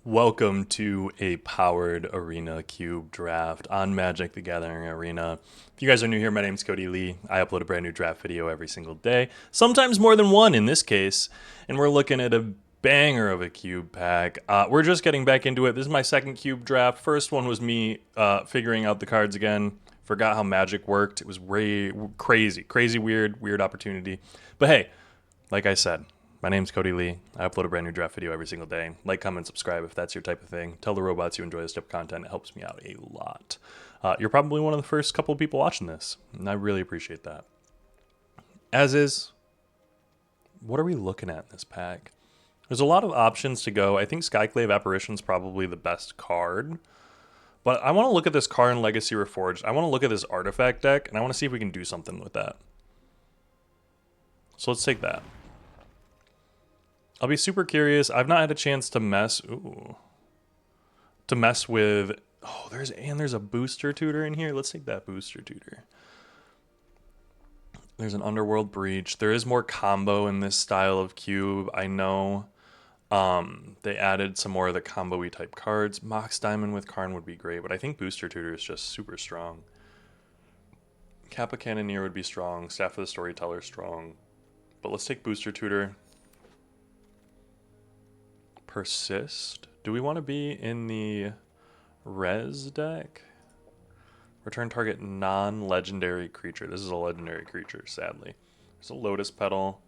Welcome to a powered arena cube draft on Magic the Gathering Arena. If you guys are new here, my name is Cody Lee. I upload a brand new draft video every single day, sometimes more than one in this case, and we're looking at a banger of a cube pack. We're just getting back into it. This is my second cube draft. First one was me figuring out the cards again. Forgot how Magic worked. It was crazy, weird opportunity. But hey, like I said, my name's Cody Lee. I upload a brand new draft video every single day. Like, comment, subscribe if that's your type of thing. Tell the robots you enjoy this type of content. It helps me out a lot. You're probably one of the first couple of people watching this, and I really appreciate that. As is, what are we looking at in this pack? There's a lot of options to go. I think Skyclave Apparition's probably the best card. But I want to look at this Karn Legacy Reforged. I want to look at this artifact deck, and I want to see if we can do something with that. So let's take that. I'll be super curious. I've not had a chance to mess with. Oh, there's a booster tutor in here. Let's take that booster tutor. There's an Underworld Breach. There is more combo in this style of cube. I know they added some more of the combo-y type cards. Mox Diamond with Karn would be great, but I think booster tutor is just super strong. Kappa Cannoneer would be strong. Staff of the Storyteller strong. But let's take booster tutor. Persist. Do we want to be in the res deck? Return target non-legendary creature. This is a legendary creature, sadly. There's a Lotus Petal.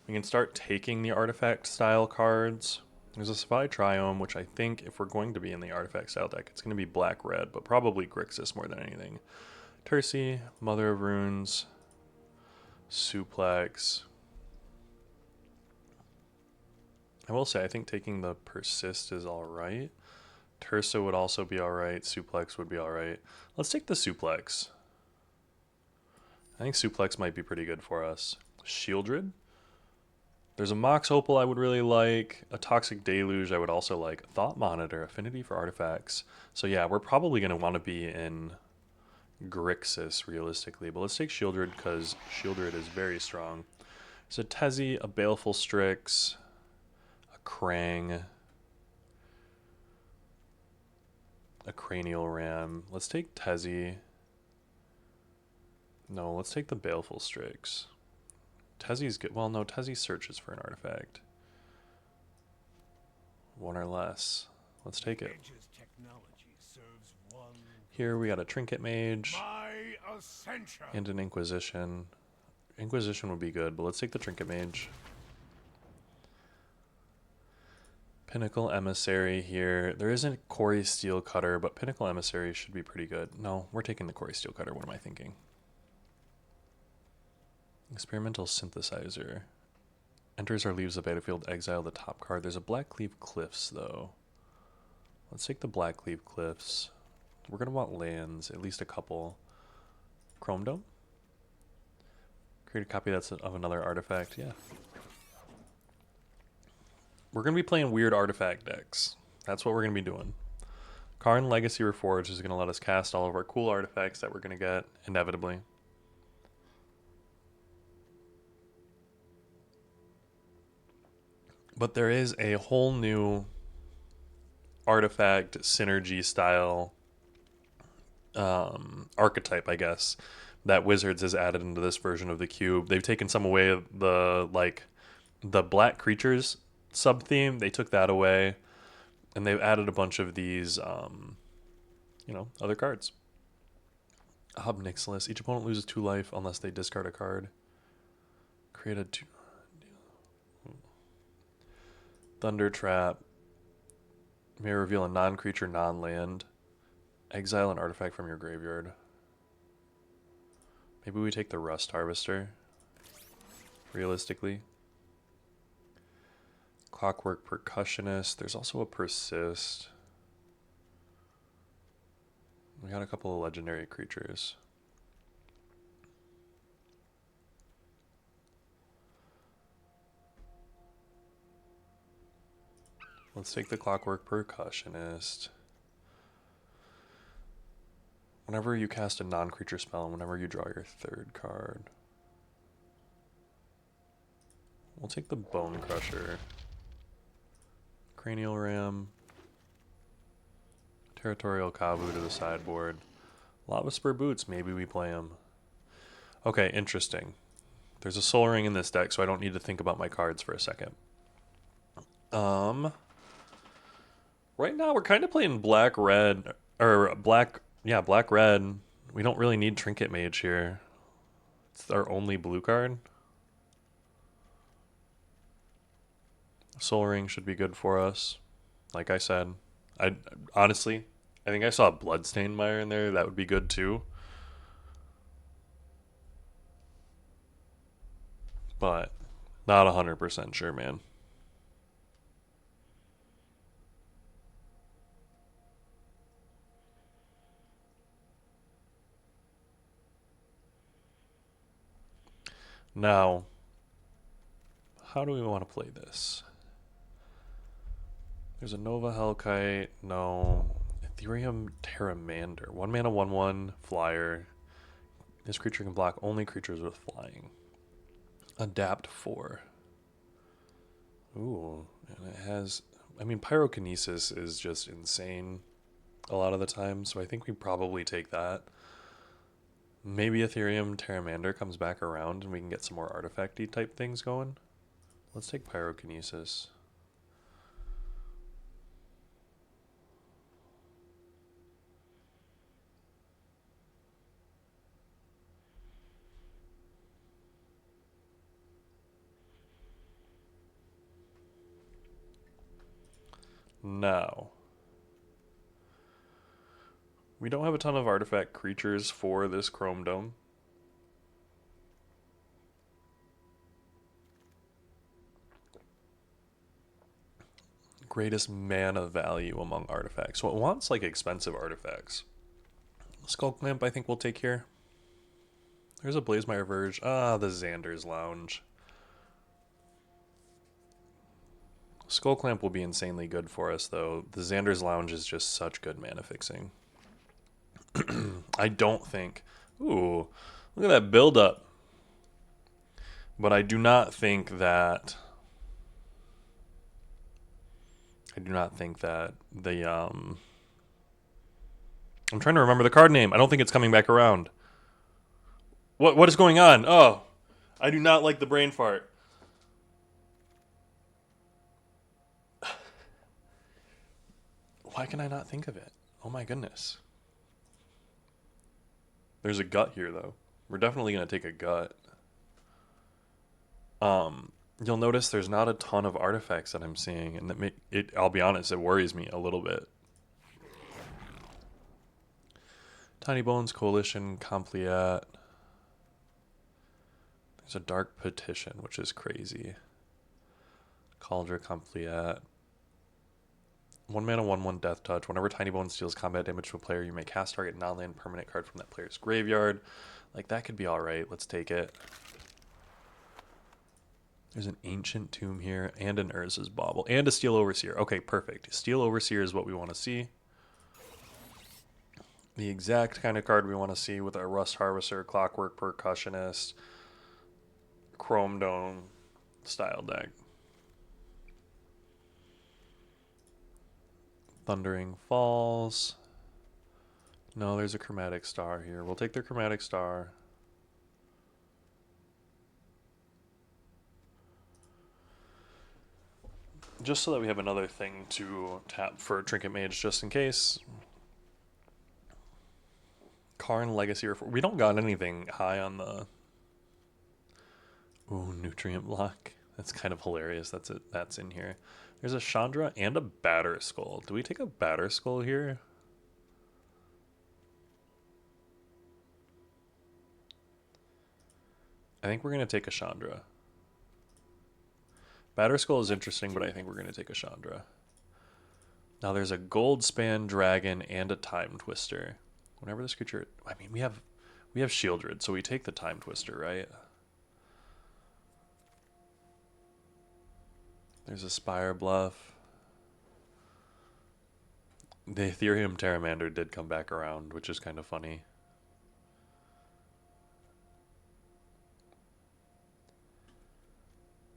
We can start taking the artifact style cards. There's a Savai Triome, which I think if we're going to be in the artifact style deck, it's going to be black-red, but probably Grixis more than anything. Tursi, Mother of Runes, Suplex. I will say, I think taking the Persist is alright. Tursa would also be alright. Suplex would be alright. Let's take the Suplex. I think Suplex might be pretty good for us. Shieldred. There's a Mox Opal I would really like. A Toxic Deluge I would also like. Thought Monitor. Affinity for Artifacts. So yeah, we're probably going to want to be in Grixis realistically. But let's take Shieldred because Shieldred is very strong. There's a Tezzy, a Baleful Strix, Krang, a Cranial Ram. Let's take Tezzy. No, let's take the Baleful Strix. Tezzy's good. Well, no, Tezzy searches for an artifact. One or less. Let's take it. Here we got a Trinket Mage and an Inquisition. Inquisition would be good, but let's take the Trinket Mage. Pinnacle Emissary here. There isn't Quarry Steel Cutter, but Pinnacle Emissary should be pretty good. No, we're taking the Quarry Steel Cutter. What am I thinking? Experimental Synthesizer. Enters or leaves the battlefield, exile the top card. There's a Blackcleave Cliffs, though. Let's take the Blackcleave Cliffs. We're going to want lands, at least a couple. Chrome Dome? Create a copy that's of another artifact. Yeah. We're going to be playing weird artifact decks. That's what we're going to be doing. Karn Legacy Reforged is going to let us cast all of our cool artifacts that we're going to get, inevitably. But there is a whole new artifact synergy style archetype, I guess, that Wizards has added into this version of the cube. They've taken some away of the black creatures sub-theme. They took that away, and they've added a bunch of these, other cards. Hub Nixilis. Each opponent loses 2 life unless they discard a card. Create a Thunder Trap. May reveal a non-creature, non-land. Exile an artifact from your graveyard. Maybe we take the Rust Harvester, realistically. Clockwork Percussionist. There's also a Persist. We got a couple of legendary creatures. Let's take the Clockwork Percussionist. Whenever you cast a non-creature spell and whenever you draw your 3rd card. We'll take the Bone Crusher. Cranial Ram. Territorial Kavu to the sideboard. Lava Spur Boots, maybe we play him. Okay, interesting. There's a Soul Ring in this deck, so I don't need to think about my cards for a second. Right now we're kind of playing black-red, or black-red. We don't really need Trinket Mage here. It's our only blue card. Soul Ring should be good for us. Like I said, honestly, I think I saw a Bloodstained Mire in there. That would be good too. But not 100% sure, man. Now, how do we want to play this? There's a Nova Hellkite. No. Ethereum Terramander. 1 mana, 1/1 flyer. This creature can block only creatures with flying. Adapt 4. Ooh, and it has. I mean, Pyrokinesis is just insane a lot of the time, so I think we probably take that. Maybe Ethereum Terramander comes back around and we can get some more artifacty type things going. Let's take Pyrokinesis. Now, we don't have a ton of artifact creatures for this Chrome Dome. Greatest mana value among artifacts. So it wants like expensive artifacts. Skull Clamp I think we'll take here. There's a Blazemire Verge. Ah, the Xander's Lounge. Skull Clamp will be insanely good for us, though. The Xander's Lounge is just such good mana fixing. I don't think... Ooh, look at that build-up. But I do not think that... the... I'm trying to remember the card name. I don't think it's coming back around. What is going on? Oh, I do not like the brain fart. Why can I not think of it? Oh my goodness. There's a gut here, though. We're definitely going to take a gut. You'll notice there's not a ton of artifacts that I'm seeing, and I'll be honest, it worries me a little bit. Tiny Bones, Coalition, Compliat. There's a Dark Petition, which is crazy. Cauldron, Compliat. 1 mana, 1/1 Death Touch. Whenever Tiny Bones deals combat damage to a player, you may cast target non-land permanent card from that player's graveyard. Like, that could be alright. Let's take it. There's an Ancient Tomb here, and an Urza's Bauble, and a Steel Overseer. Okay, perfect. Steel Overseer is what we want to see. The exact kind of card we want to see with our Rust Harvester, Clockwork Percussionist, Chrome Dome style deck. Thundering Falls. No, there's a Chromatic Star here. We'll take the Chromatic Star. Just so that we have another thing to tap for Trinket Mage just in case. Karn Legacy. We don't got anything high on the... Ooh, Nutrient Block. That's kind of hilarious. That's it. That's in here. There's a Chandra and a Batterskull. Do we take a Batterskull here? I think we're going to take a Chandra. Batterskull is interesting, but I think we're going to take a Chandra. Now there's a Goldspan Dragon and a Time Twister. Whenever this creature... I mean, we have Shieldred, so we take the Time Twister, right? There's a Spire Bluff. The Ethereum Terramander did come back around, which is kind of funny.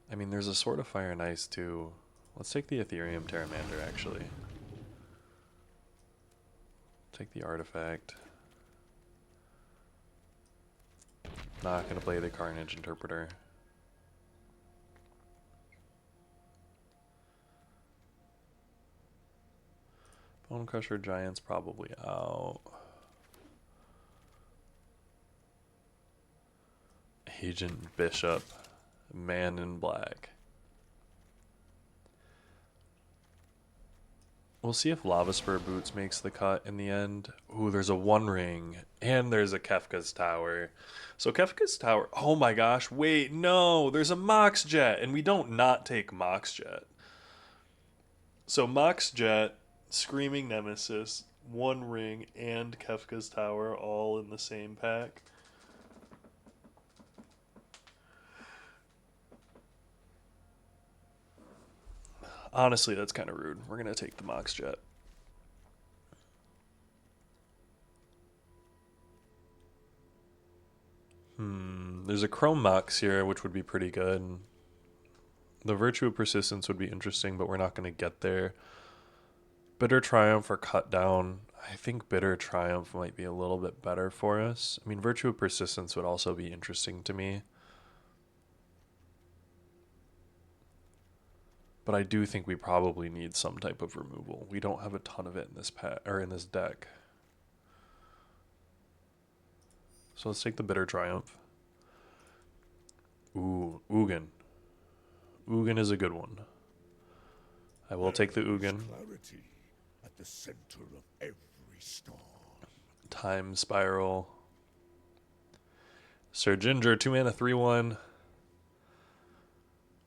I mean, there's a Sword of Fire and Ice too. Let's take the Ethereum Terramander, actually. Take the artifact. Not gonna play the Carnage Interpreter. Bone Crusher Giant's probably out. Agent Bishop, Man in Black. We'll see if Lava Spur Boots makes the cut in the end. Ooh, there's a One Ring, and there's a Kefka's Tower. So Kefka's Tower, oh my gosh, wait, no, there's a Mox Jet, and we don't not take Mox Jet. So Mox Jet, Screaming Nemesis, One Ring, and Kefka's Tower all in the same pack. Honestly, that's kind of rude. We're going to take the Mox Jet. There's a Chrome Mox here, which would be pretty good. The Virtue of Persistence would be interesting, but we're not going to get there. Bitter Triumph or Cut Down. I think Bitter Triumph might be a little bit better for us. I mean, Virtue of Persistence would also be interesting to me. But I do think we probably need some type of removal. We don't have a ton of it in this pack or in this deck. So let's take the Bitter Triumph. Ooh, Ugin. Ugin is a good one. I will take the Ugin. Clarity at the center of every storm. Time Spiral. Sir Ginger, 2 mana, 3/1.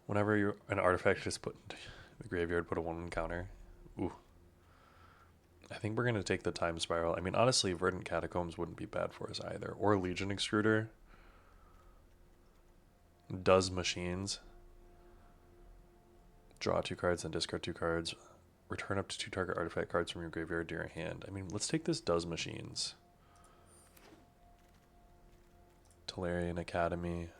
Whenever you're an artifact is put into the graveyard, put a 1/1 counter. Ooh. I think we're going to take the Time Spiral. I mean, honestly, Verdant Catacombs wouldn't be bad for us either. Or Legion Extruder. Does Machines. Draw 2 cards and discard 2 cards. Return up to 2 target artifact cards from your graveyard to your hand. I mean, let's take this Does Machines. Tolarian Academy.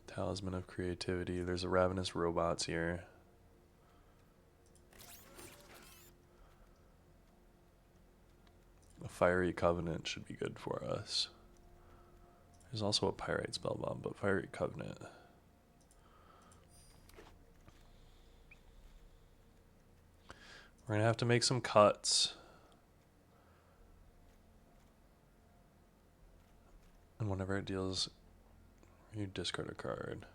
Talisman of Creativity. There's a Ravenous Robots here. A Fiery Covenant should be good for us. There's also a Pyrite Spellbomb, but Fiery Covenant. We're going to have to make some cuts. And whenever it deals, you discard a card.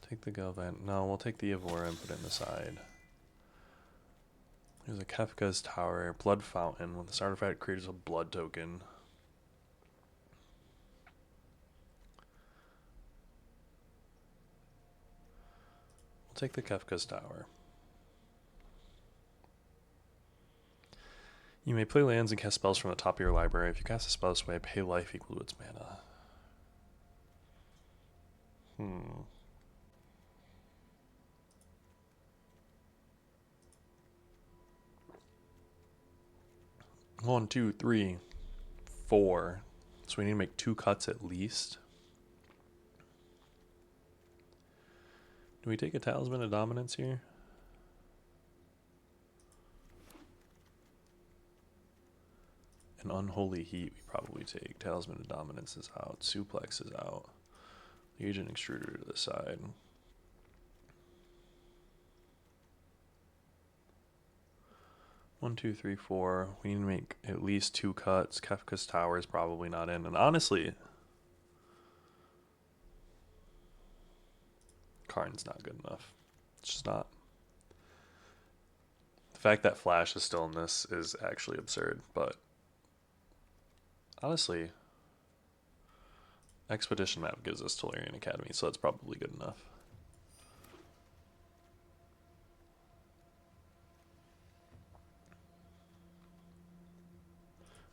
Take the Galvan. No, we'll take the Evora and put it in the side. There's a Kefka's Tower, Blood Fountain. When this artifact creates a blood token. We'll take the Kefka's Tower. You may play lands and cast spells from the top of your library. If you cast a spell this way, pay life equal to its mana. 1, 2, 3, 4. So we need to make 2 cuts at least. Do we take a Talisman of Dominance here? An Unholy Heat we probably take. Talisman of Dominance is out. Suplex is out. Legion Extruder to the side. One, two, three, four. We need to make at least 2 cuts. Kefka's Tower is probably not in. And honestly, Karn's not good enough. It's just not. The fact that Flash is still in this is actually absurd, but honestly, Expedition map gives us Tolarian Academy, so that's probably good enough.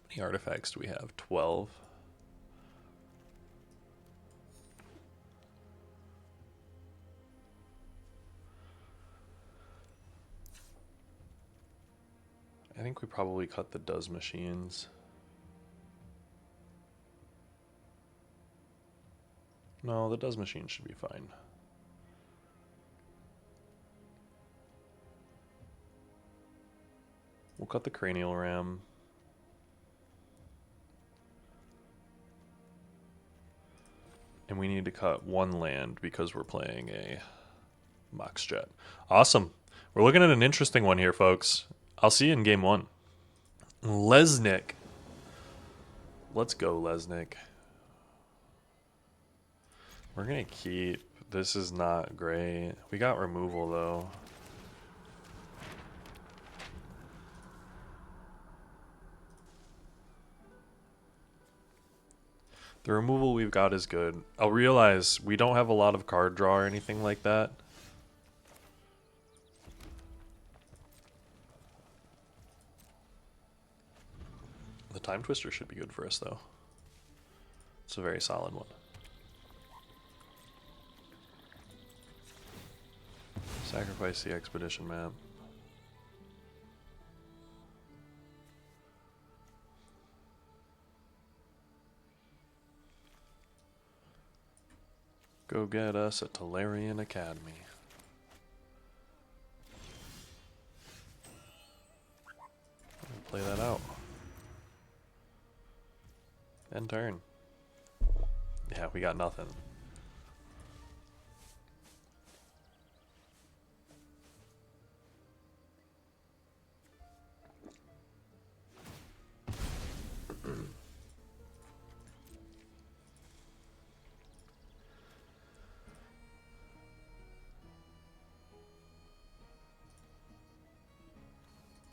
How many artifacts do we have? 12. I think we probably cut the Does Machines. No, the Does Machines should be fine. We'll cut the cranial ram. And we need to cut one land because we're playing a Mox Jet. Awesome. We're looking at an interesting one here, folks. I'll see you in game one. Lesnick. Let's go, Lesnick. We're going to keep. This is not great. We got removal, though. The removal we've got is good. I'll realize we don't have a lot of card draw or anything like that. The Time Twister should be good for us, though. It's a very solid one. Sacrifice the expedition map. Go get us a Tolarian Academy. Play that out. End turn. Yeah, we got nothing.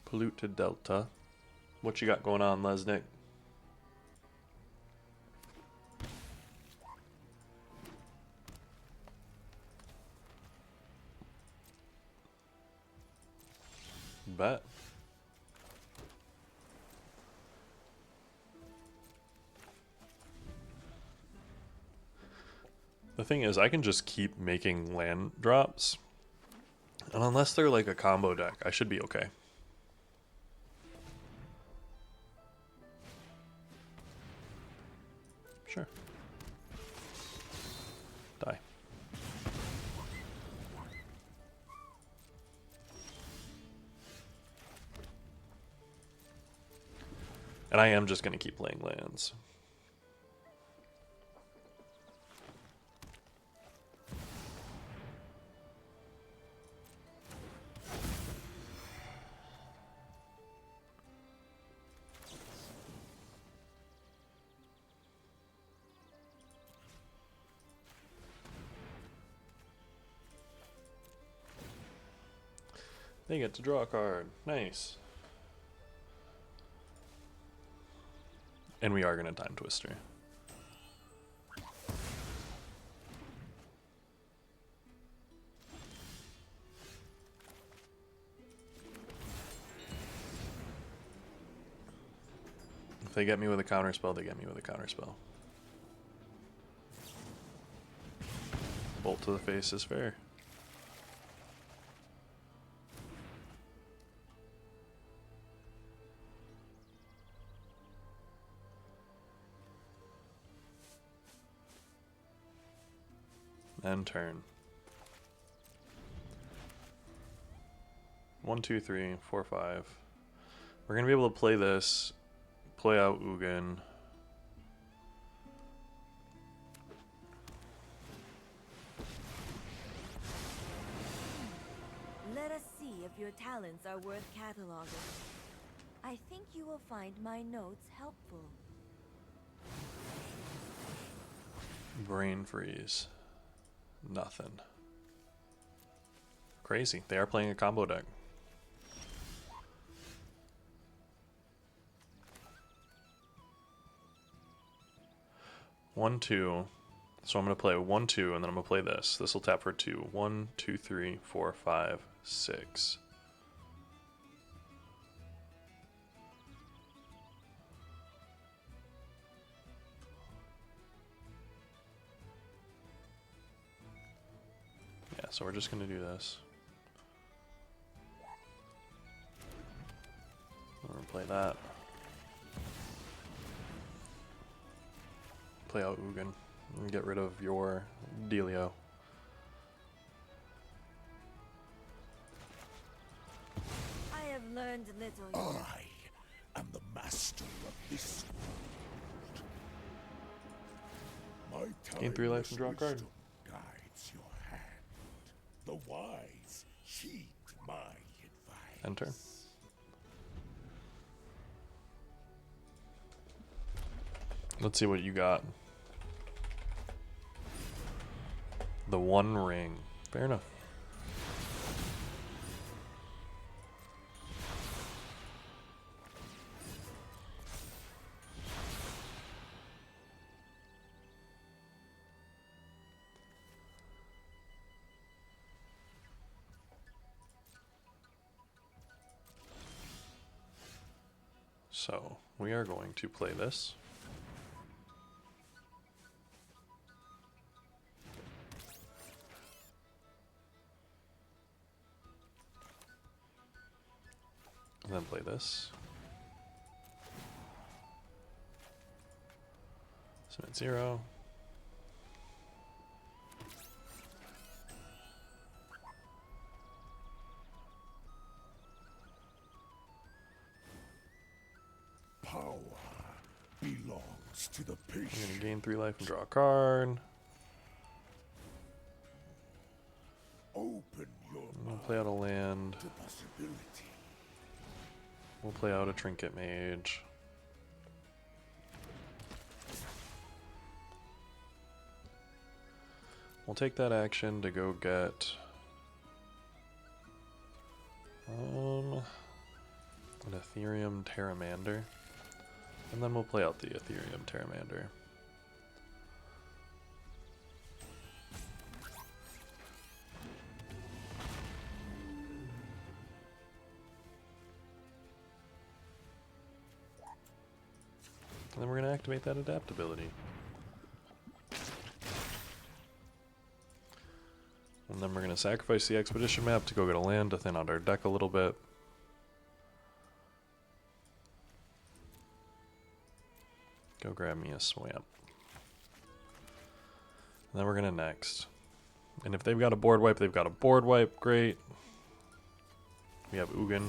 Polluted Delta. What you got going on, Lesnick? Bet. The thing is, I can just keep making land drops. And unless they're like a combo deck, I should be okay. Sure. Die. And I am just going to keep playing lands. They get to draw a card. Nice. And we are going to Time Twister. If they get me with a counterspell, they get me with a counterspell. Bolt to the face is fair. End turn. 1, 2, 3, 4, 5. We're gonna be able to play this, play out Ugin. Let us see if your talents are worth cataloging. I think you will find my notes helpful. Brain freeze. Nothing. Crazy. They are playing a combo deck. One, two. So I'm going to play 1, 2, and then I'm going to play this. This will tap for 2. 1, 2, 3, 4, 5, 6. Yeah, so we're just going to do this. We're going to play that. Play out Ugin and get rid of your Delio. I have learned learned little yet. I am the master of this world. My Gain 3 life and draw a timeless card. wisdom guides your hand. The wise heed my advice. Enter. Let's see what you got. The One Ring. Fair enough. So, we are going to play this. And then play this. Submit 0. Power belongs to the I'm patient. going to gain 3 life and draw a card. Open your We'll mind play out a land. to possibility. We'll play out a Trinket Mage. We'll take that action to go get an Ethereum Terramander. And then we'll play out the Ethereum Terramander. And then we're going to activate that adaptability. And then we're going to sacrifice the expedition map to go get a land to thin out our deck a little bit. Go grab me a swamp. And then we're going to next. And if they've got a board wipe, they've got a board wipe. Great. We have Ugin.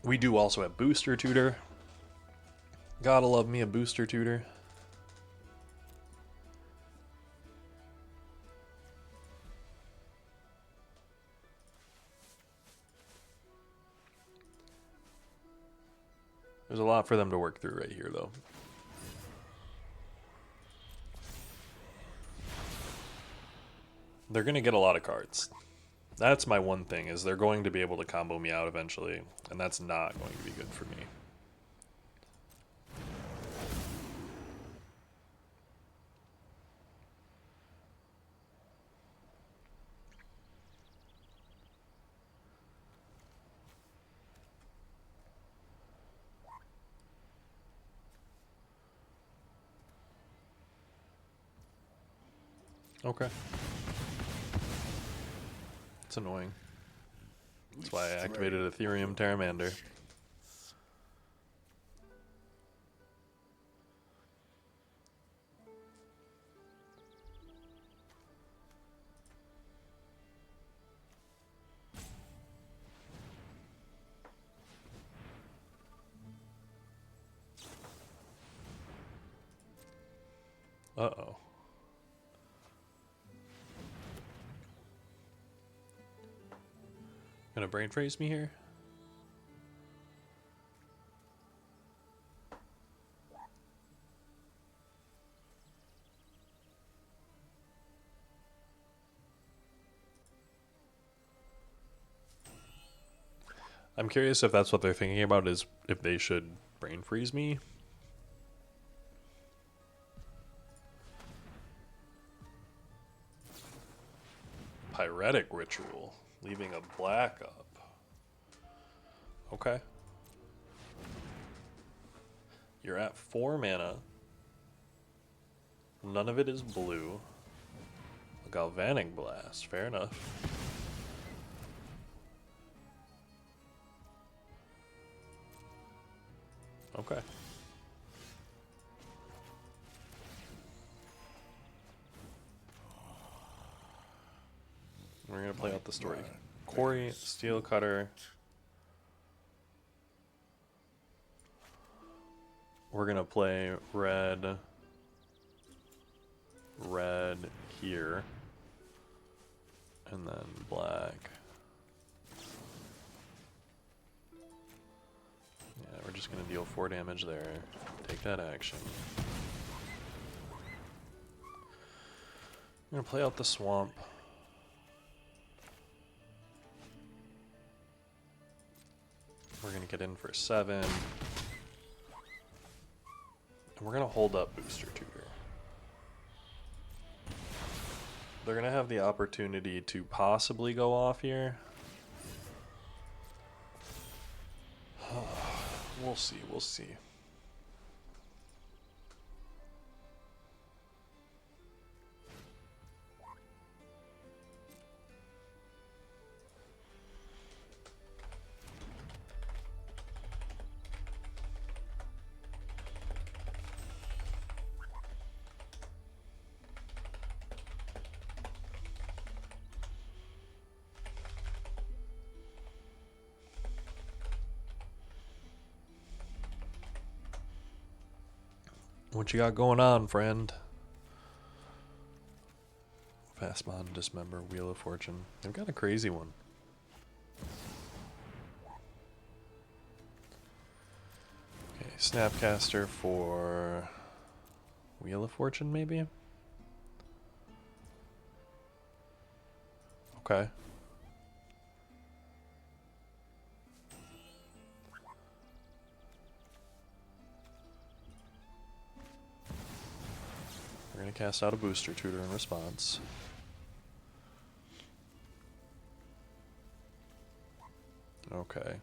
We do also have Booster Tutor. Gotta love me a Booster Tutor. There's a lot for them to work through right here, though. They're going to get a lot of cards. That's my one thing, is they're going to be able to combo me out eventually, and that's not going to be good for me. Okay. It's annoying. That's why I activated Ethereum Terramander. Uh-oh. Gonna brain freeze me here? I'm curious if that's what they're thinking about, is if they should brain freeze me. Pyretic Ritual, leaving a black up. Okay. You're at 4 mana. None of it is blue. A Galvanic Blast, fair enough. Okay. we're gonna play out the story. Quarry, Steel Cutter. We're gonna play red here, and then black. Yeah, we're just gonna deal 4 damage there. Take that action. I'm gonna play out the swamp. We're gonna get in for 7. And we're gonna hold up Booster Tutor. They're gonna have the opportunity to possibly go off here. We'll see, we'll see. What you got going on, friend? Fastmon, Dismember, Wheel of Fortune. They've got a crazy one. Okay, Snapcaster for Wheel of Fortune, maybe? Okay. We're going to cast out a Booster Tutor in response. Okay.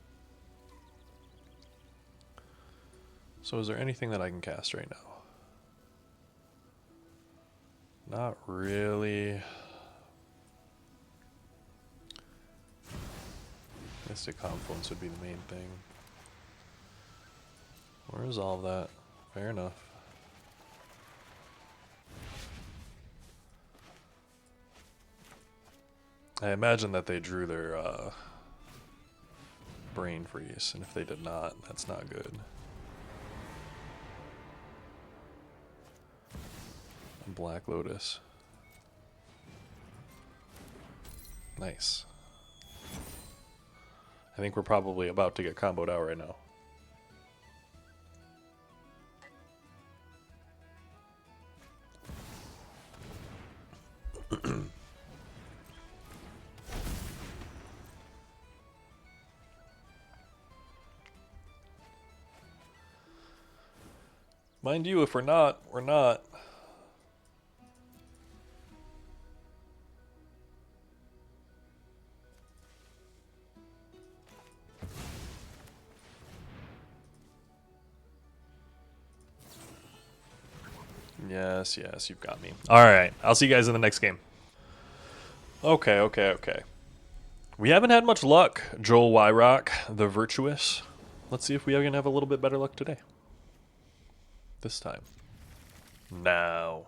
So is there anything that I can cast right now? Not really. Mystic Confluence would be the main thing. We'll resolve that. Fair enough. I imagine that they drew their Brain Freeze, and if they did not, that's not good. And Black Lotus. Nice. I think we're probably about to get comboed out right now. Mind you, if we're not, we're not. Yes, yes, you've got me. Alright, I'll see you guys in the next game. Okay. We haven't had much luck, Joel Wyrock, the Virtuous. Let's see if we are going to have a little bit better luck today. This time. Now.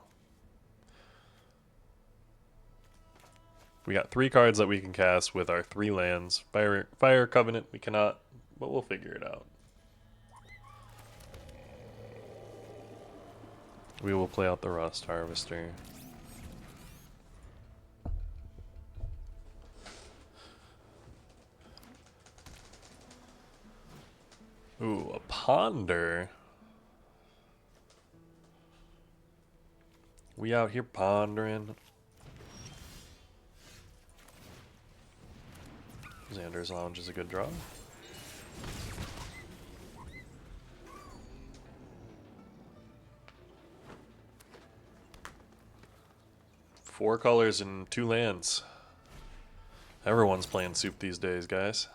We got 3 cards that we can cast with our 3 lands. Fire Covenant we cannot, but we'll figure it out. We will play out the Rust Harvester. Ooh, a Ponder. We out here pondering. Xander's Lounge is a good draw. Four colors and 2 lands. Everyone's playing soup these days, guys.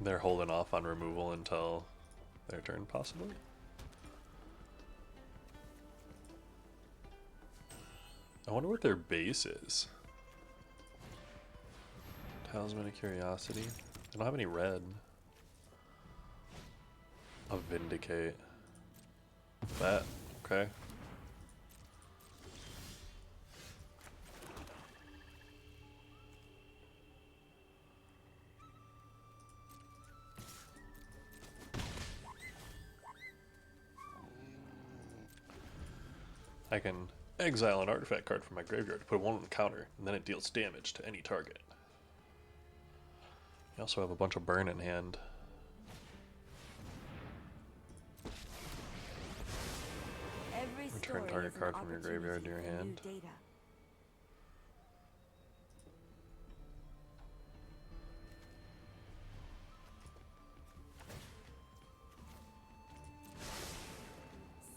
They're holding off on removal until their turn, possibly. I wonder what their base is. Talisman of Curiosity. They don't have any red. A Vindicate. That. Okay. I can exile an artifact card from my graveyard to put one on the counter, and then it deals damage to any target. You also have a bunch of burn in hand. Every Return story target is an card from your graveyard to your opportunity for hand. new data.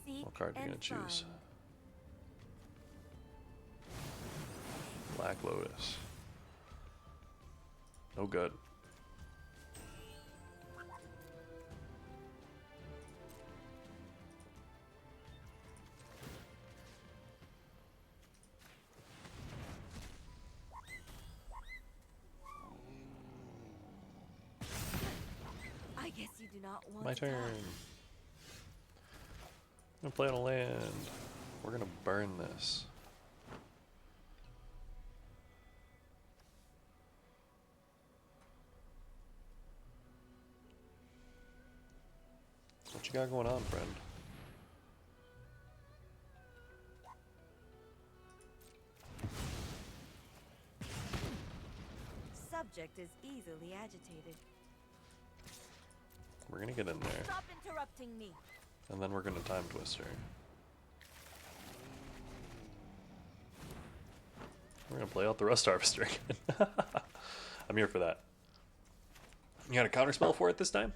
Seek What card are you and gonna choose? find. Black Lotus. No good. I guess you do not want My to turn. talk. I'm gonna play on a land. We're gonna burn this. What you got going on, friend? Subject is easily agitated. We're gonna get in there, Stop interrupting me. and then we're gonna Time Twister. We're gonna play out the Rust Harvester again. I'm here for that. You got a counterspell for it this time?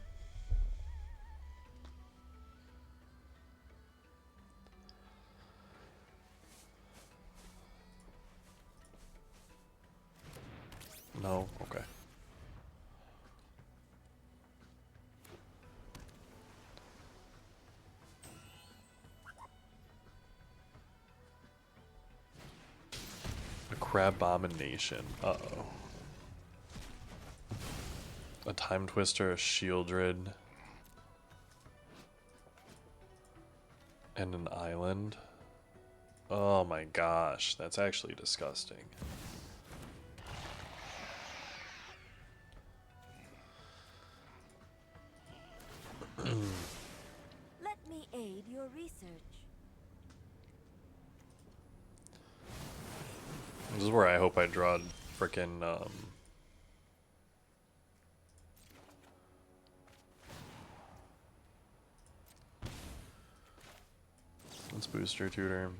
No? Okay. A Crabomination. Uh-oh. A Time Twister, a Shieldred, and an island. Oh my gosh, that's actually disgusting. Let me aid your research. This is where I hope I draw frickin' let's booster tutor.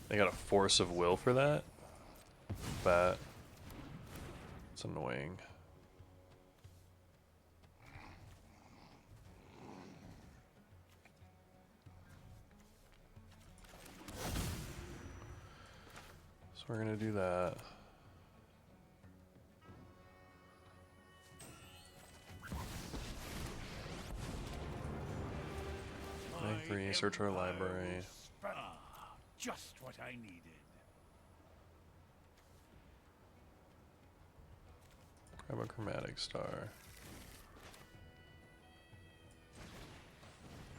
They got a Force of Will for that? Bat. It's annoying. So we're gonna do that. Make 3, search our library. Just what I needed. Grab a Chromatic Star.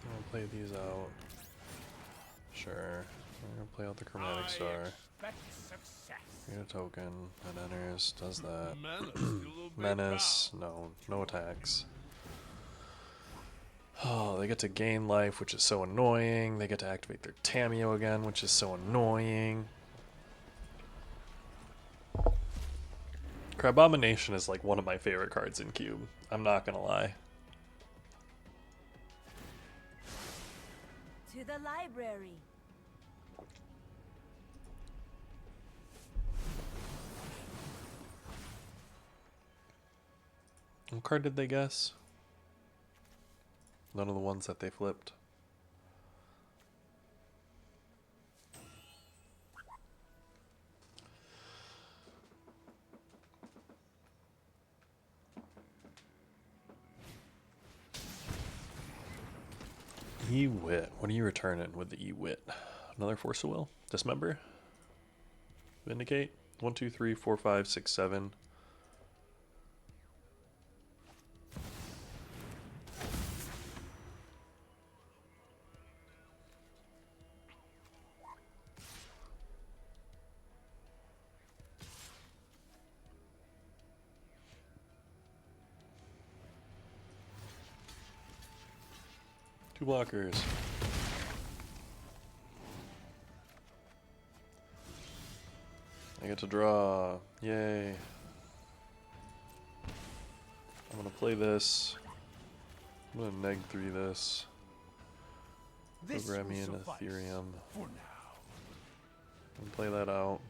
I'll play these out. Sure. We're gonna play out the Chromatic Star. Expect success. Get a token. That enters. Does that. Menace, Menace. No. No attacks. Oh, they get to gain life, which is so annoying. They get to activate their Tameo again, which is so annoying. Crabomination is like one of my favorite cards in Cube. I'm not gonna lie. To the library. What card did they guess? None of the ones that they flipped. E-Wit. What are you returning with the E-Wit? Another Force of Will? Dismember? Vindicate? 1, 2, 3, 4, 5, 6, 7. Two blockers. I get to draw. Yay. I'm gonna play this. I'm gonna neg 3 this. Program me an Ethereum. For now. And play that out.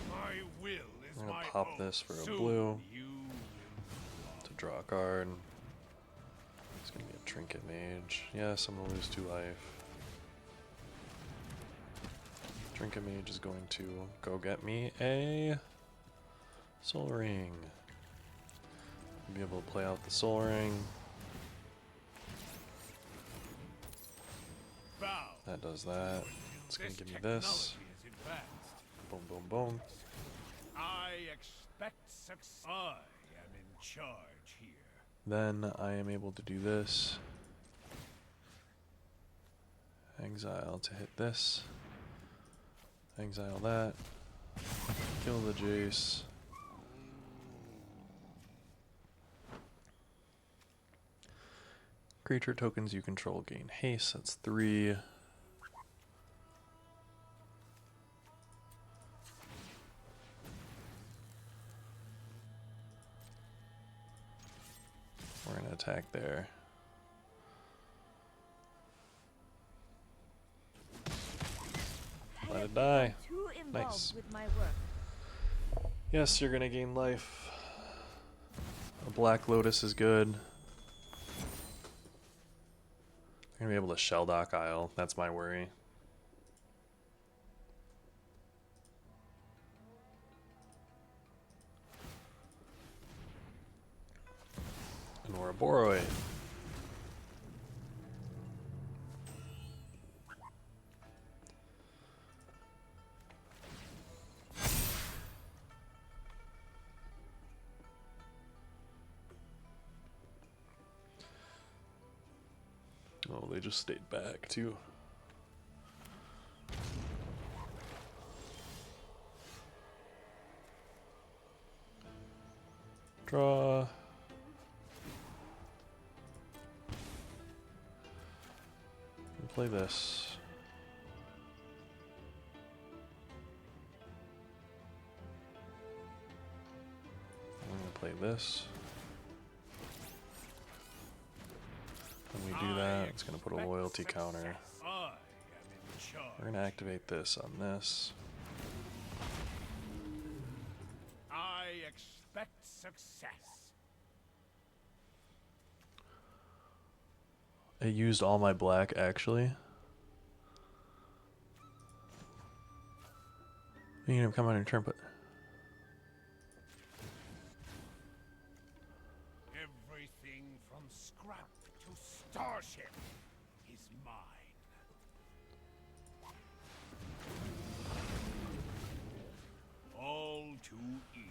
My will is I'm gonna my pop own. this for a Soon blue you to draw a card. It's gonna be a Trinket Mage. Yes, I'm gonna lose 2 life. Trinket Mage is going to go get me a Soul Ring. Be able to play out the Soul Ring. bow. That does that. It's gonna This give me this. technology is advanced. Boom, boom, boom. I expect success. I am in charge here. Then I am able to do this. Exile to hit this. Exile that. Kill the Jace. Creature tokens you control gain haste. That's 3. We're gonna attack there. I Let have it die. become too involved Nice. with my work. Yes, you're gonna gain life. A Black Lotus is good. I'm gonna be able to shell dock Isle. That's my worry. An Ouroboroi. Oh, they just stayed back too. Draw. And play this. I'm gonna play this. When we do that, it's gonna put a loyalty counter. I am in charge. We're gonna activate this on this. I expect success. It used all my black, actually. You can come on your turn, but Everything from scrap to starship is mine. All too easy.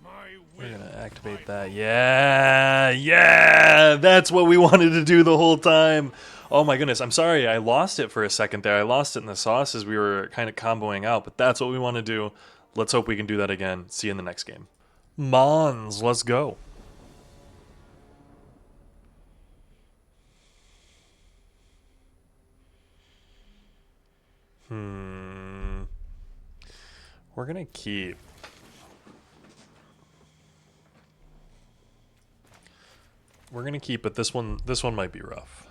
My will. we're gonna activate my that. own. Yeah, yeah, that's what we wanted to do the whole time. Oh my goodness, I'm sorry, I lost it for a second there. I lost it in the sauce as we were kind of comboing out, but that's what we want to do. Let's hope we can do that again. See you in the next game. Mons, let's go. We're gonna keep. We're gonna keep it. This one might be rough.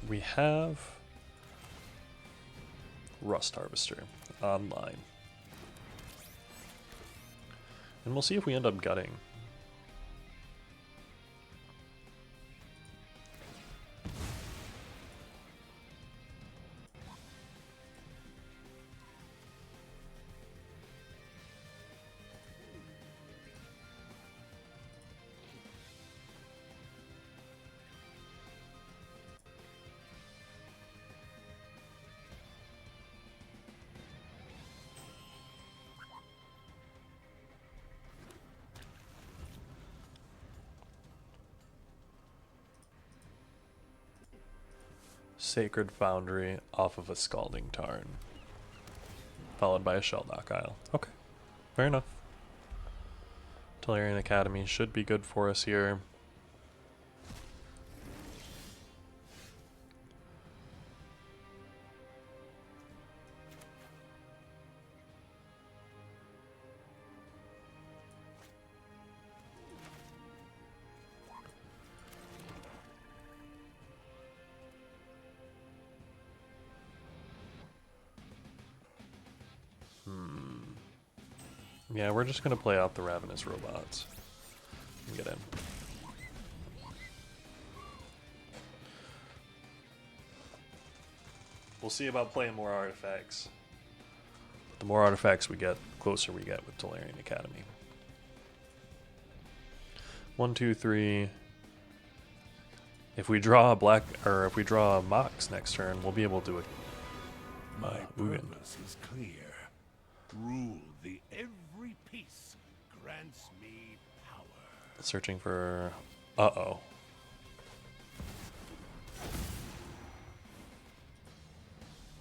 We have Rust Harvester online. And we'll see if we end up gutting. Sacred Foundry off of a Scalding Tarn, followed by a Shelldock Isle. Okay, fair enough. Tolarian Academy should be good for us here. Yeah, we're just gonna play out the Ravenous Robots and get in. We'll see about playing more artifacts. The more artifacts we get, the closer we get with Tolarian Academy. 1, 2, 3. If we draw a black, or if we draw a Mox next turn, we'll be able to do it. My purpose is clear. Rule the every piece grants me power. Searching for. Uh-oh.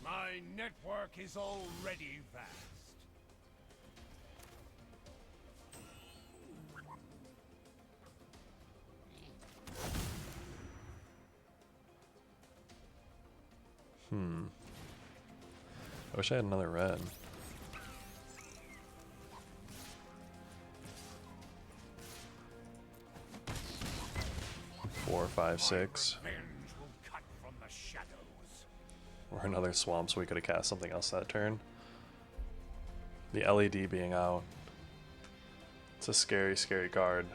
My network is already vast. I wish I had another red. Four, five, six. Revenge will cut from the shadows. Or another swamp, so we could have cast something else that turn. The LED being out. It's a scary, scary card.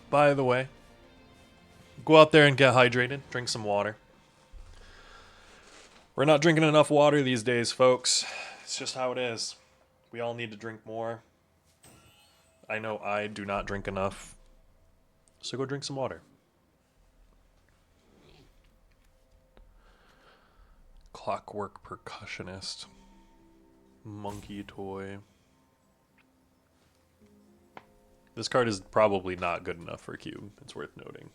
By the way, go out there and get hydrated. Drink some water. We're not drinking enough water these days, folks. It's just how it is. We all need to drink more. I know I do not drink enough. So go drink some water. Clockwork Percussionist. Monkey Toy. This card is probably not good enough for a cube. It's worth noting.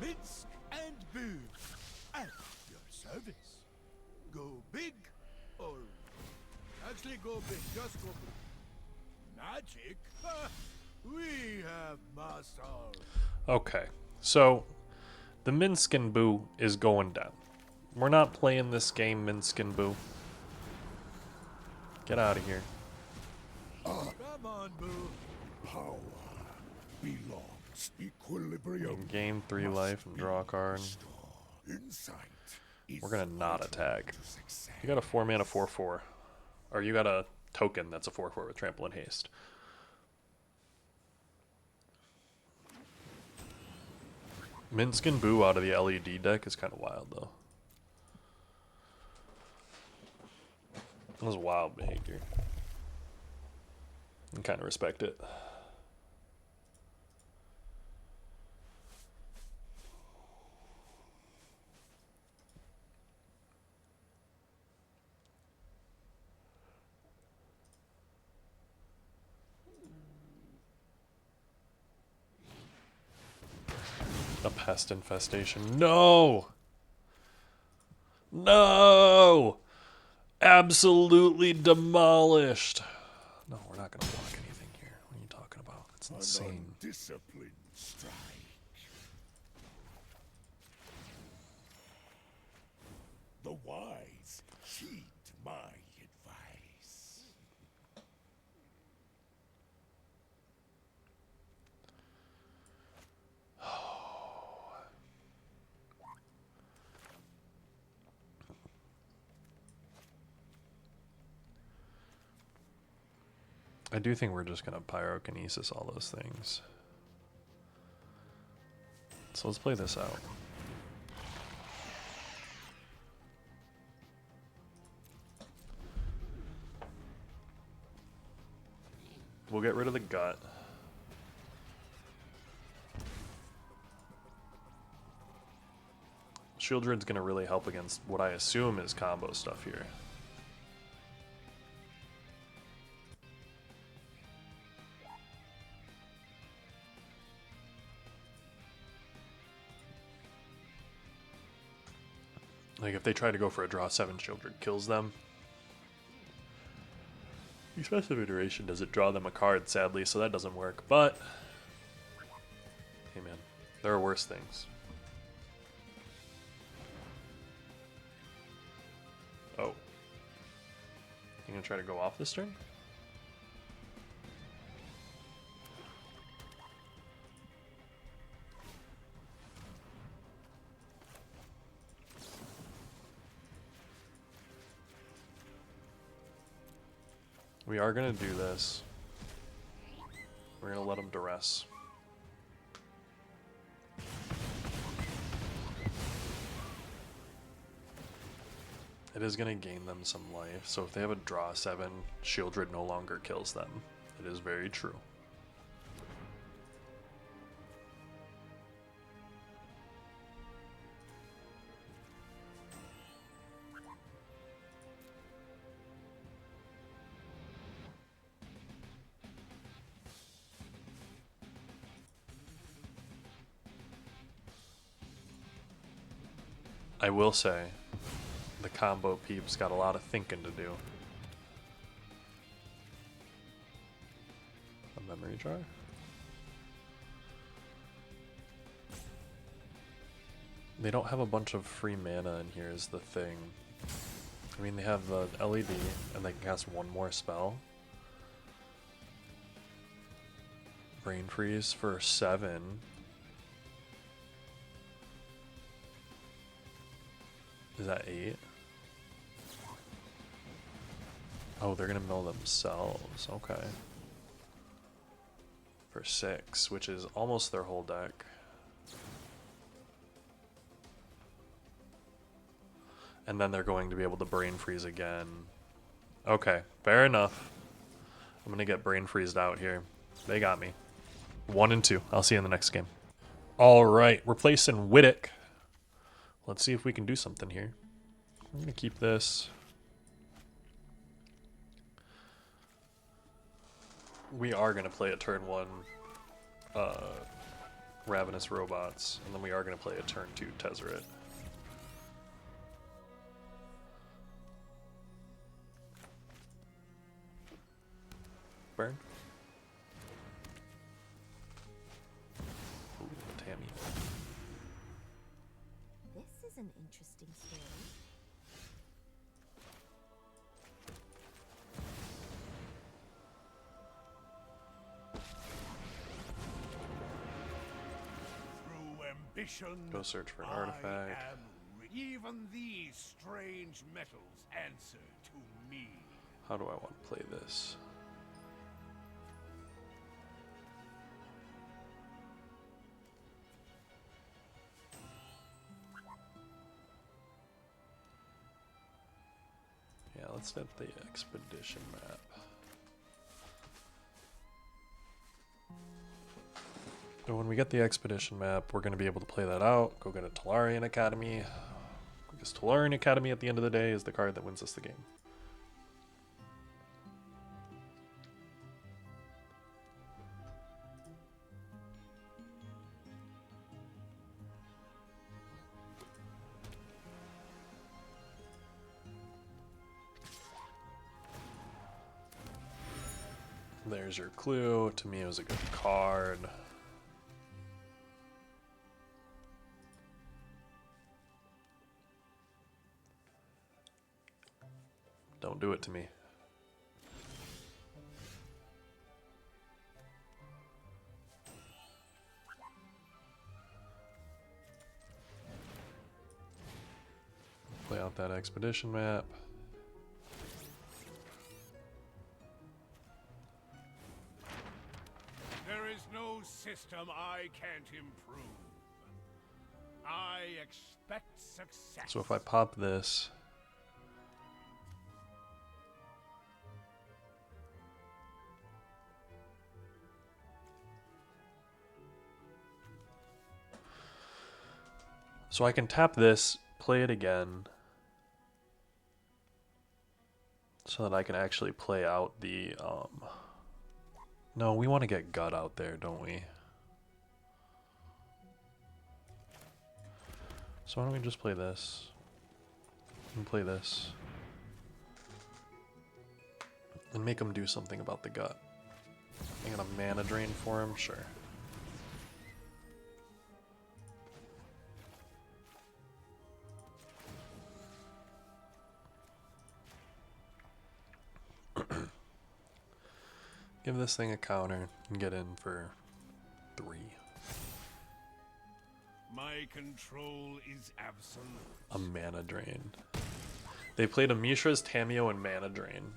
Minsk and Boo at your service. Go big or actually go big, just go big. Magic? Ha! We have mastered. Okay, so the Minsk and Boo is going down. We're not playing this game, Minsk and Boo. Get out of here. Come on, Boo. Power belongs. Equilibrium. Gain 3 life and draw a card. Insight. We're gonna not attack. To success. You got a 4-mana 4/4. Or you got a token that's a 4/4 with trample and haste. Minsk and Boo out of the LED deck is kind of wild, though. That was wild behavior. I kind of respect it. A pest infestation. No! No! Absolutely demolished. No, we're not going to block anything here. What are you talking about? It's insane. An undisciplined strike. The wise heed my advice. I do think we're just going to pyrokinesis all those things. So let's play this out. We'll get rid of the gut. Shieldred's going to really help against what I assume is combo stuff here. Like if they try to go for a draw 7, Shieldred kills them. Expressive Iteration doesn't draw them a card, sadly, so that doesn't work. But, hey man, there are worse things. Oh. You gonna try to go off this turn? We are going to do this. We're going to let them duress. It is going to gain them some life, so if they have a draw 7, Shieldred no longer kills them. It is very true. I will say, the combo peeps got a lot of thinking to do. A memory jar? They don't have a bunch of free mana in here is the thing. I mean, they have the LED, and they can cast one more spell. Brain Freeze for 7. Is that 8? Oh, they're gonna mill themselves. Okay. For 6, which is almost their whole deck. And then they're going to be able to Brain Freeze again. Okay, fair enough. I'm gonna get Brain Freezed out here. They got me. 1 and 2. I'll see you in the next game. Alright, we're placing Whittick. Let's see if we can do something here. I'm going to keep this. We are going to play a turn 1 Ravenous Robots, and then we are going to play a turn 2 Tezzeret. Burn. Ooh, Tammy. This is an interesting story. Through ambition, Go search for an I artifact. am even these strange metals answer to me. How do I want to play this? Yeah, let's set the expedition map. And when we get the expedition map, we're going to be able to play that out, go get a Tolarian Academy, because Tolarian Academy at the end of the day is the card that wins us the game. There's your clue. To me, it was a good card. Don't do it to me. Play out that expedition map. There is no system I can't improve. I expect success. So if I pop this, so I can tap this, play it again, so that I can actually play out the, no, we want to get gut out there, don't we? So why don't we just play this, and play this, and make him do something about the gut. I'm gonna mana drain for him, sure. Give this thing a counter and get in for 3. My control is absolute. A mana drain. They played a Mishra's Tameo and mana drain.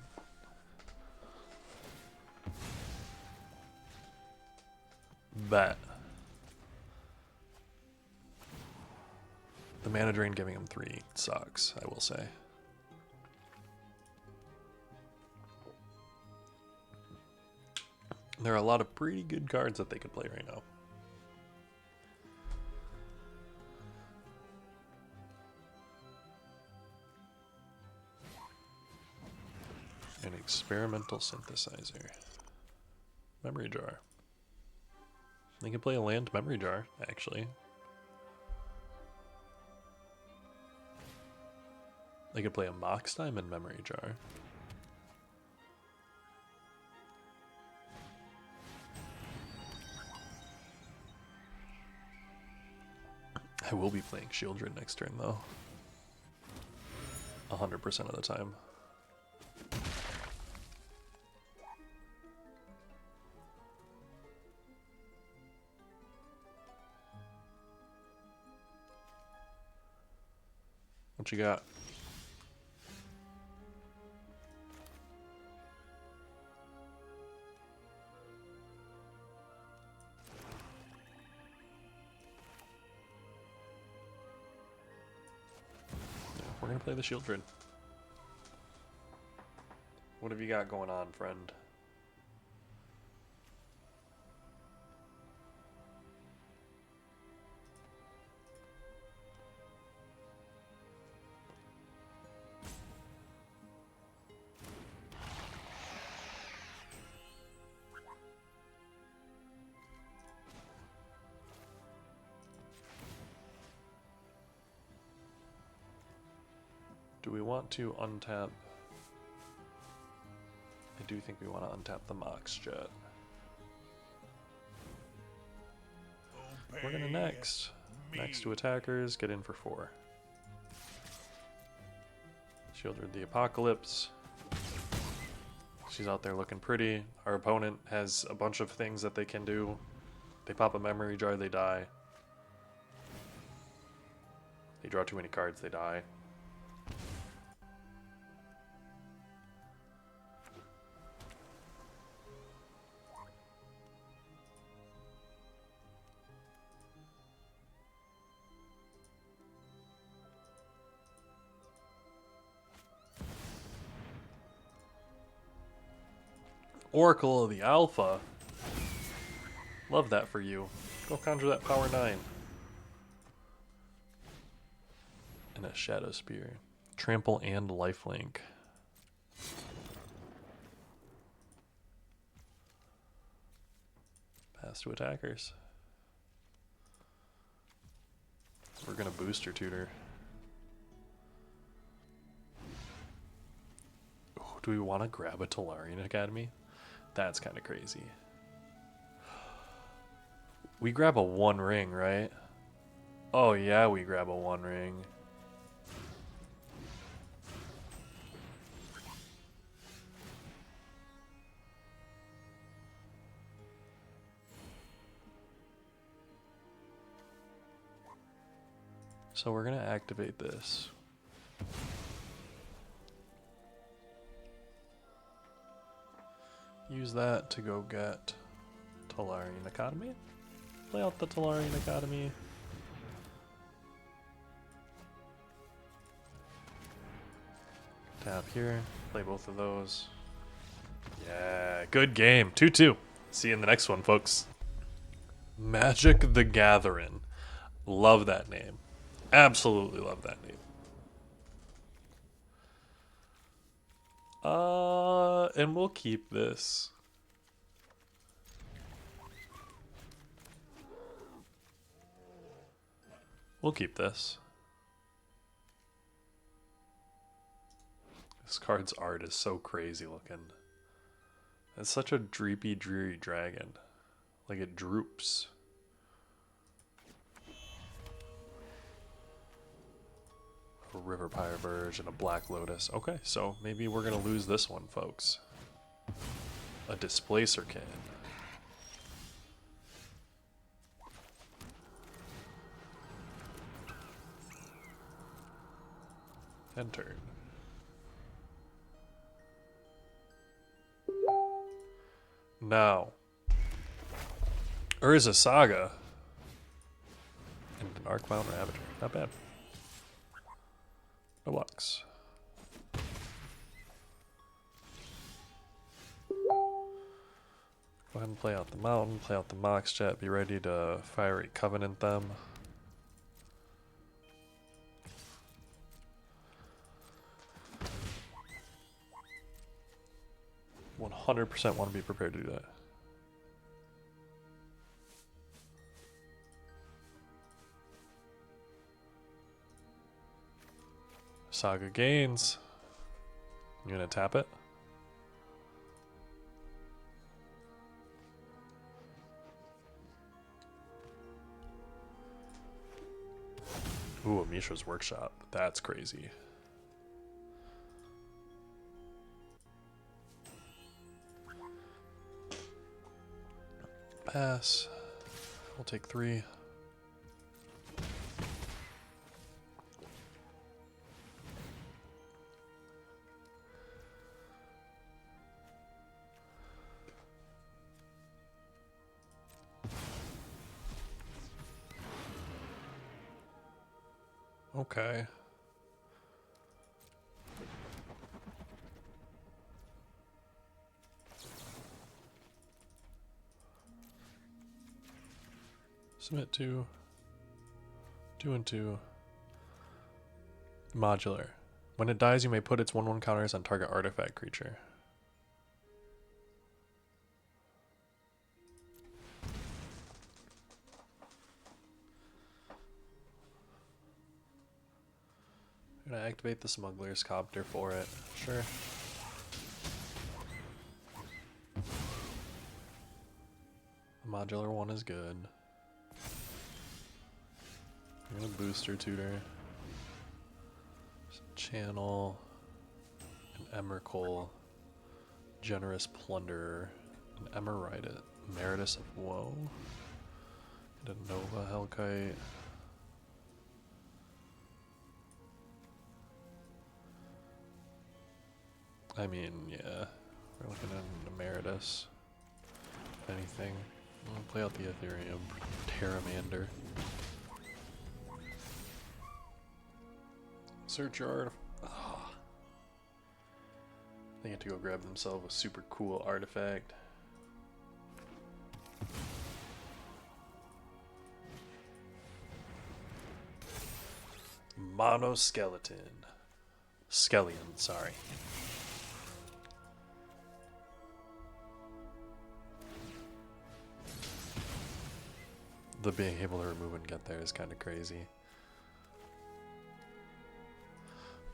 Bet. The mana drain giving him 3 sucks, I will say. There are a lot of pretty good cards that they could play right now. An experimental synthesizer. Memory jar. They can play a land memory jar, actually. They could play a Mox Diamond memory jar. I will be playing Shieldred next turn, though. 100% of the time. What you got? We're gonna play the Shieldred. What have you got going on, friend? Do we want to untap? I do think we want to untap the Mox Jet. We're gonna next to attackers, get in for 4. Shieldred the Apocalypse. She's out there looking pretty. Our opponent has a bunch of things that they can do. They pop a memory jar, they die. They draw too many cards, they die. Oracle of the Alpha. Love that for you. Go conjure that power 9. And a Shadow Spear. Trample and lifelink. Pass to attackers. We're gonna booster tutor. Ooh, do we want to grab a Tolarian Academy? That's kind of crazy. We grab a 1 ring, right? Oh yeah, we grab a 1 ring. So we're gonna activate this. Use that to go get Talarian Academy. Play out the Talarian Academy. Tap here. Play both of those. Yeah, good game. 2-2. See you in the next one, folks. Magic the Gathering. Love that name. Absolutely love that name. And we'll keep this. We'll keep this. This card's art is so crazy looking. It's such a dreepy, dreary dragon. Like it droops. A River Pyre Verge and a Black Lotus. Okay, so maybe we're gonna lose this one, folks. A Displacerkin. End turn. Now, Urza Saga and an Arcbound Ravager. Not bad. No box. Go ahead and play out the Mountain, play out the Mox Jet, be ready to Fiery Covenant them. 100% want to be prepared to do that. Saga gains. You gonna tap it? Ooh, a Mishra's Workshop. That's crazy. Pass. We'll take 3. Okay. Submit 2. 2 and 2. Modular. When it dies, you may put its 1/1 counters on target artifact creature. I'm gonna activate the Smuggler's Copter for it. Sure. The modular one is good. I'm gonna Booster Tutor. Channel. An Emrakul. Generous Plunderer. An Emeritus of Woe. And a Nova Hellkite. I mean, yeah, we're looking at an Emeritus. If anything, I'll play out the Ethereum Terramander. Search yard. Oh. They get to go grab themselves a super cool artifact. Monoskeleton. Skellion, sorry. The being able to remove and get there is kind of crazy.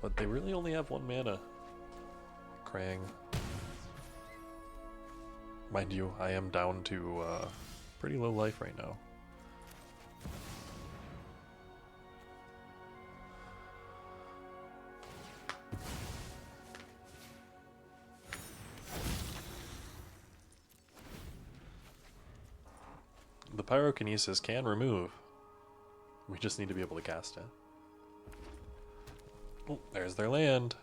But they really only have 1 mana. Krang. Mind you, I am down to pretty low life right now. The pyrokinesis can remove. We just need to be able to cast it. Oh, there's their land.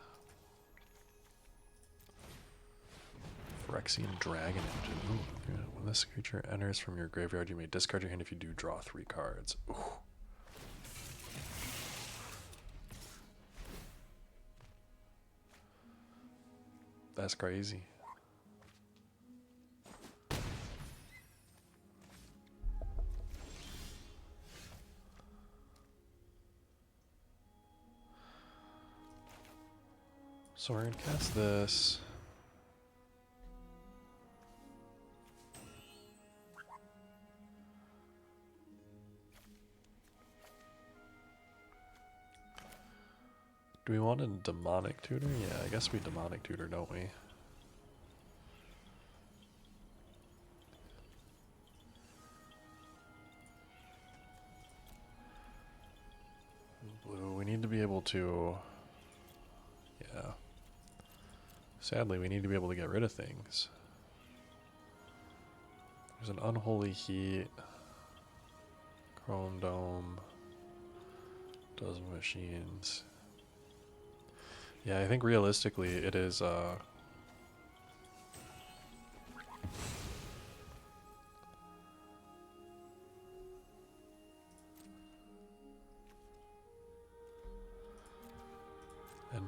Phyrexian Dragon Engine. Ooh, yeah. When this creature enters from your graveyard, you may discard your hand. If you do, draw 3 cards. Ooh. That's crazy. So we're going to cast this. Do we want a demonic tutor? Yeah, I guess we demonic tutor, don't we? Blue, we need to be able to... Yeah. Sadly, we need to be able to get rid of things. There's an Unholy Heat, Chrome Dome, Dozen Machines. Yeah, I think realistically it is end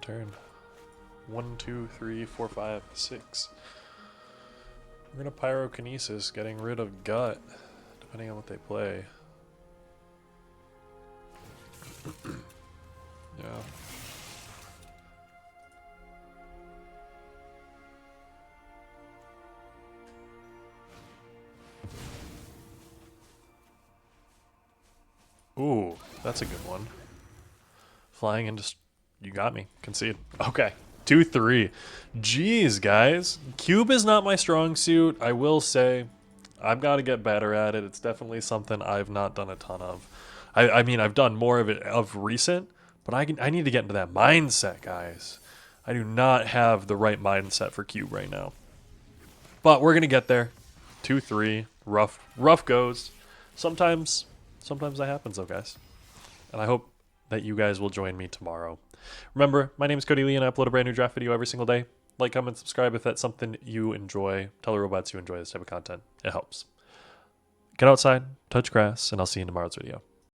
turn. 1, 2, 3, 4, 5, 6. We're gonna pyrokinesis, getting rid of gut, depending on what they play. Yeah. Ooh, that's a good one. Flying into... You got me. Concede. Okay. 2-3. Jeez, guys. Cube is not my strong suit. I will say I've got to get better at it. It's definitely something I've not done a ton of. I mean, I've done more of it of recent, but I need to get into that mindset, guys. I do not have the right mindset for Cube right now. But we're going to get there. 2-3. Rough goes. Sometimes that happens, though, guys. And I hope that you guys will join me tomorrow. Remember, my name is Cody Lee, and I upload a brand new draft video every single day. Like, comment, subscribe if that's something you enjoy. Tell the robots you enjoy this type of content. It helps. Get outside, touch grass, and I'll see you in tomorrow's video.